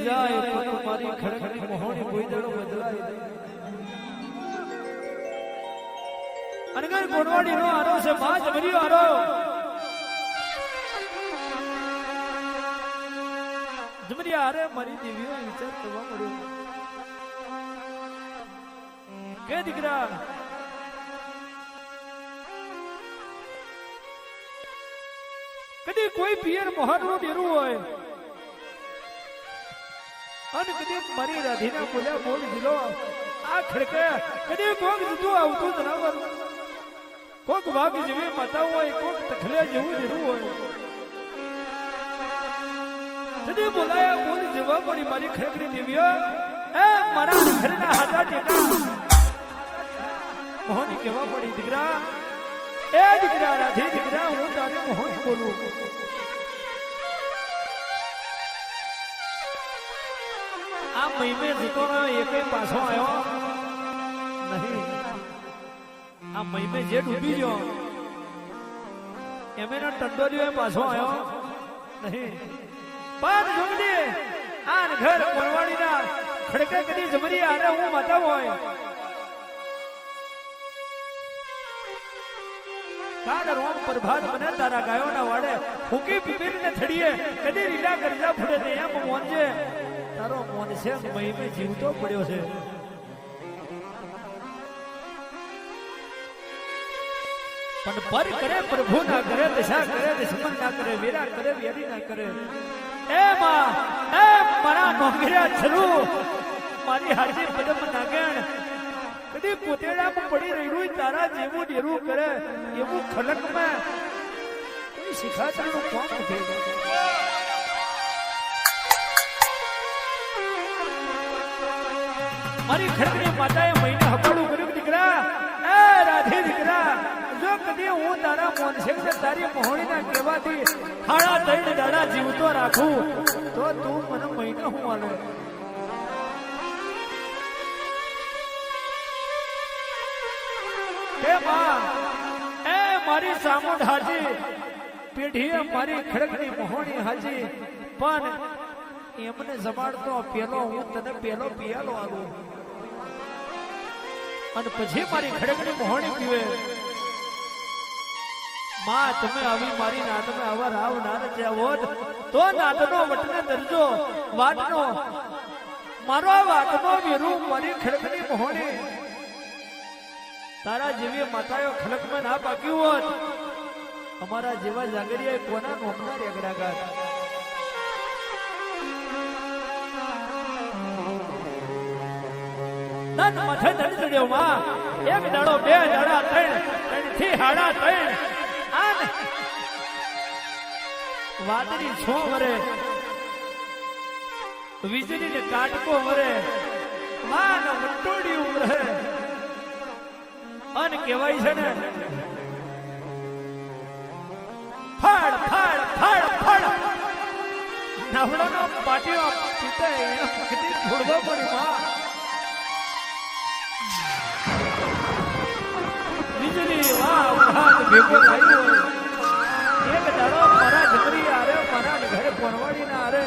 જાય પણ મારી ખડખડી મોહણી કોઈ દાડો બદલાય અને કઈ ગોડવાડી નો આરો છે માં જમરીયો આરો જમરીયા અરે મારી દેવીઓ વિચાર કરવા મળ્યો કે દીકરા કદી કોઈ પિયર મોહનનું ડેરું હોય અને કદી મારી રાધીના બોલ્યા બોલ દીલો આ ખડકે કદી કોક જતું આવતું જનાવર કોક વાઘ જેવી માતા હોય કોક તખલે જેવું ડેરું હોય કદી બોલાયા બોલ જેવા પડી મારી ખડકડી દેવીઓ એ મારા ઘરના હાથા ટેકા મોહની કેવા પડી દીકરા એ દીકરા રાધી દીકરા હું તારે મોહન બોલું આ મહિમે જતો એકે પાછો આવ્યો નહીં આ મહિમે જે ડૂબી ગયો એમેનો ટંડોલિયો પાછો આવ્યો નહીં પણ જોગડી આ ઘર પરવાડીના ખડકે કદી જમરી આને હું માતા હોય કાળ રોમ પ્રભાત બને તારા ગાયોના વાડે ફૂકી પીપીને થડીએ કદી રીલા કરજા ફૂડે ને એમ મોનજે તારો મોન છે મહિમે જીવતો પડ્યો છે પણ પર કરે પ્રભુ ના કરે દશા કરે દુશ્મન ના કરે વીરા કરે વેરી ના કરે એ માં એ મારા નોકરિયા છરુ મારી હાજી પદમ નાગણ કદી પોતેડામાં પડી રહ્યું તારા જેવું ડેરું કરે એવું ખલકમાં કોઈ શિખાતરનું કોમ નથી મારી ખડકડી માતાએ મહિને હપાડું કર્યું દીકરા એ રાધે દીકરા જો કદી હું તારા મોનસેક તારી મોહણીના કહેવાથી હાડા ત્રણ દાડા જીવતો રાખું તો તું મને મહિને હું આલે એ મારી સામુંડ હાજી પેઢીએ મારી ખડકડી મોહણી હાજી પણ એમને જમાડતો પેલો હું તને પેલો પિયાલો આલું અને પછી મારી ખડકડી મોહણી પીવે માં તમે આવી મારી નાતને આવા રાવ ના રચ્યા હોત તો નાતનો વટને દરજો વાટનો મારો વાટનો વીરું મારી ખડકડી મોહણી તારા જેવી માતાઓ ખલકમાં ના પાક્યું હોત અમારા જેવા જાગરિયા કોના નોમના રેગડાગાત નન માથે ચડી ચડ્યો માં એક દાડો બે દાડા ત્રણ થી હાડા ત્રણ આન વાદળી છો વરે વીજળી ને કાટકો વરે માં વટોડી ઉમરે અન કહેવાય છે ને ફાડ ફાડ ફાડ ફાડ નવડાનો પાટીઓ પીતે એમ કદી છોડવો પડી માં વીજળી વાહ ઉહાદ ભેગો થયો એક દાડો મારા જમરી આરે મારા ઘરે પરવાડી ના આરે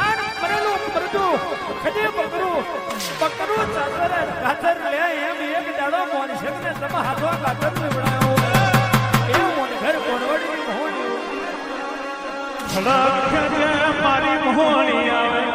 આન મરેલું પરદું ખડે પકડું ચાદર ગાતર લે એમ એક દાડો મોનસેક ને તમે હાથો ગાતર નીવડાયો એ મોન ઘર પરવાડી મોહણી મારી મોહણી આવે